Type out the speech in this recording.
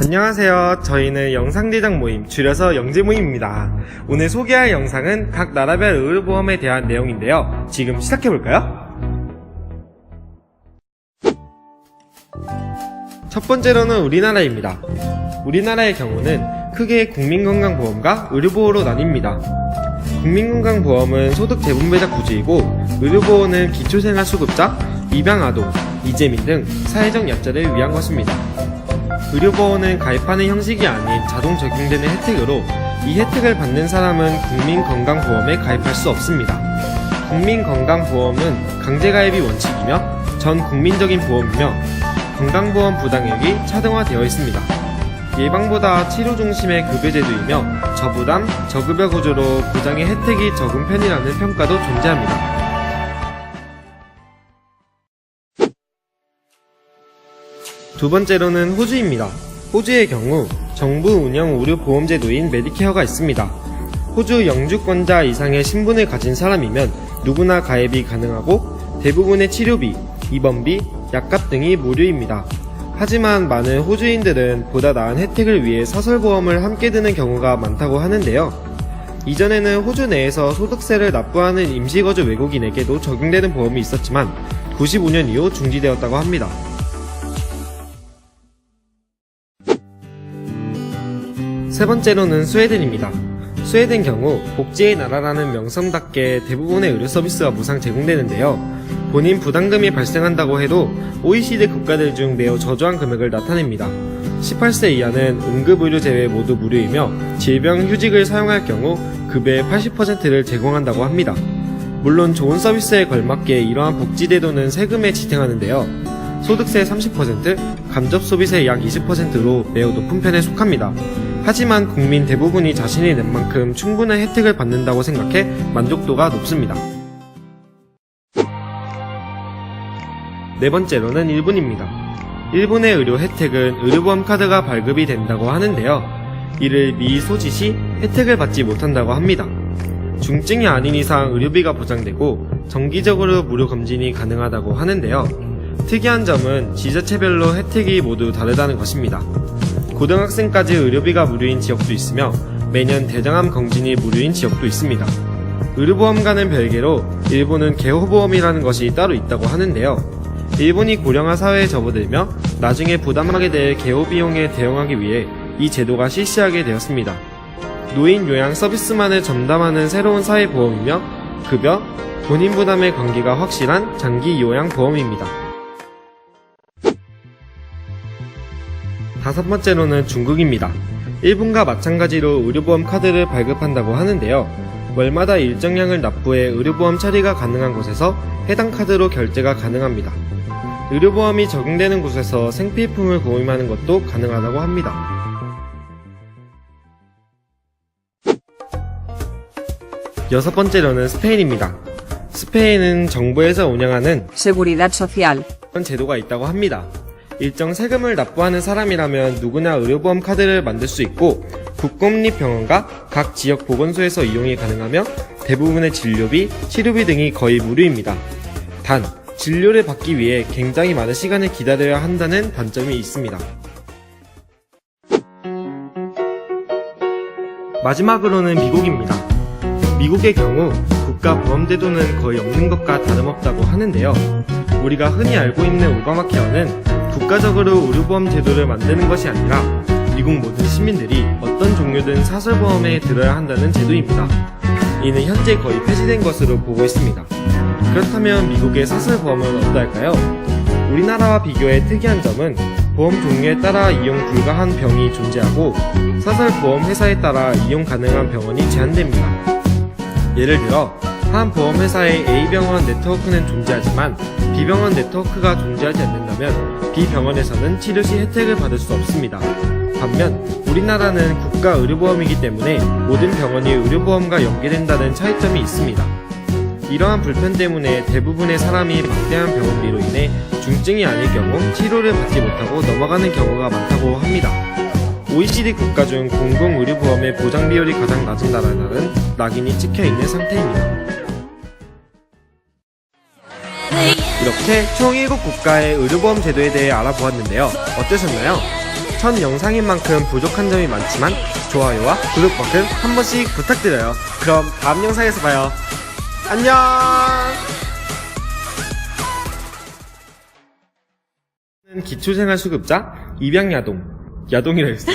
안녕하세요. 저희는 영상대장 모임, 줄여서 영재모임입니다. 오늘 소개할 영상은 각 나라별 의료보험에 대한 내용인데요. 지금 시작해볼까요? 첫 번째로는 우리나라입니다. 우리나라의 경우는 크게 국민건강보험과 의료보호로 나뉩니다. 국민건강보험은 소득 재분배자 구제이고, 의료보호는 기초생활수급자, 입양아동, 이재민 등 사회적 약자를 위한 것입니다. 의료보호는 가입하는 형식이 아닌 자동 적용되는 혜택으로 이 혜택을 받는 사람은 국민건강보험에 가입할 수 없습니다. 국민건강보험은 강제가입이 원칙이며 전 국민적인 보험이며 건강보험 부담액이 차등화되어 있습니다. 예방보다 치료 중심의 급여제도이며 저부담, 저급여 구조로 보장의 혜택이 적은 편이라는 평가도 존재합니다. 두 번째로는 호주입니다. 호주의 경우 정부 운영 의료보험제도인 메디케어가 있습니다. 호주 영주권자 이상의 신분을 가진 사람이면 누구나 가입이 가능하고 대부분의 치료비, 입원비, 약값 등이 무료입니다. 하지만 많은 호주인들은 보다 나은 혜택을 위해 사설보험을 함께 드는 경우가 많다고 하는데요. 이전에는 호주 내에서 소득세를 납부하는 임시거주 외국인에게도 적용되는 보험이 있었지만 95년 이후 중지되었다고 합니다. 세 번째로는 스웨덴입니다. 스웨덴 경우 복지의 나라라는 명성답게 대부분의 의료 서비스가 무상 제공되는데요. 본인 부담금이 발생한다고 해도 OECD 국가들 중 매우 저조한 금액을 나타냅니다. 18세 이하는 응급의료 제외 모두 무료이며 질병휴직을 사용할 경우 급여의 80%를 제공한다고 합니다. 물론 좋은 서비스에 걸맞게 이러한 복지제도는 세금에 지탱하는데요. 소득세 30%, 간접소비세 약 20%로 매우 높은 편에 속합니다. 하지만 국민 대부분이 자신이 낸 만큼 충분한 혜택을 받는다고 생각해 만족도가 높습니다. 네 번째로는 일본입니다. 일본의 의료 혜택은 의료보험 카드가 발급이 된다고 하는데요. 이를 미소지 시 혜택을 받지 못한다고 합니다. 중증이 아닌 이상 의료비가 보장되고 정기적으로 무료 검진이 가능하다고 하는데요. 특이한 점은 지자체별로 혜택이 모두 다르다는 것입니다. 고등학생까지 의료비가 무료인 지역도 있으며 매년 대장암 검진이 무료인 지역도 있습니다. 의료보험과는 별개로 일본은 개호보험이라는 것이 따로 있다고 하는데요. 일본이 고령화 사회에 접어들며 나중에 부담하게 될 개호비용에 대응하기 위해 이 제도가 실시하게 되었습니다. 노인 요양 서비스만을 전담하는 새로운 사회보험이며 급여, 본인 부담의 관계가 확실한 장기 요양보험입니다. 다섯 번째로는 중국입니다. 일본과 마찬가지로 의료보험 카드를 발급한다고 하는데요. 월마다 일정량을 납부해 의료보험 처리가 가능한 곳에서 해당 카드로 결제가 가능합니다. 의료보험이 적용되는 곳에서 생필품을 구입하는 것도 가능하다고 합니다. 여섯 번째로는 스페인입니다. 스페인은 정부에서 운영하는 Seguridad Social 제도가 있다고 합니다. 일정 세금을 납부하는 사람이라면 누구나 의료보험 카드를 만들 수 있고 국공립병원과 각 지역 보건소에서 이용이 가능하며 대부분의 진료비, 치료비 등이 거의 무료입니다. 단, 진료를 받기 위해 굉장히 많은 시간을 기다려야 한다는 단점이 있습니다. 마지막으로는 미국입니다. 미국의 경우 국가보험제도는 거의 없는 것과 다름없다고 하는데요. 우리가 흔히 알고 있는 오바마케어는 국가적으로 의료보험 제도를 만드는 것이 아니라 미국 모든 시민들이 어떤 종류든 사설보험에 들어야 한다는 제도입니다. 이는 현재 거의 폐지된 것으로 보고 있습니다. 그렇다면 미국의 사설보험은 어떨까요? 우리나라와 비교해 특이한 점은 보험 종류에 따라 이용 불가한 병이 존재하고 사설보험 회사에 따라 이용 가능한 병원이 제한됩니다. 예를 들어 한 보험회사의 A병원 네트워크는 존재하지만 B병원 네트워크가 존재하지 않는다면 B병원에서는 치료시 혜택을 받을 수 없습니다. 반면 우리나라는 국가의료보험이기 때문에 모든 병원이 의료보험과 연계된다는 차이점이 있습니다. 이러한 불편 때문에 대부분의 사람이 막대한 병원비로 인해 중증이 아닐 경우 치료를 받지 못하고 넘어가는 경우가 많다고 합니다. OECD 국가 중 공공의료보험의 보장 비율이 가장 낮은 나라는 낙인이 찍혀있는 상태입니다. 이렇게 총 7국가의 의료보험 제도에 대해 알아보았는데요. 어떠셨나요? 첫 영상인 만큼 부족한 점이 많지만 좋아요와 구독 버튼 한 번씩 부탁드려요. 그럼 다음 영상에서 봐요. 안녕! 기초생활수급자 입양야동. 야동이라 했어.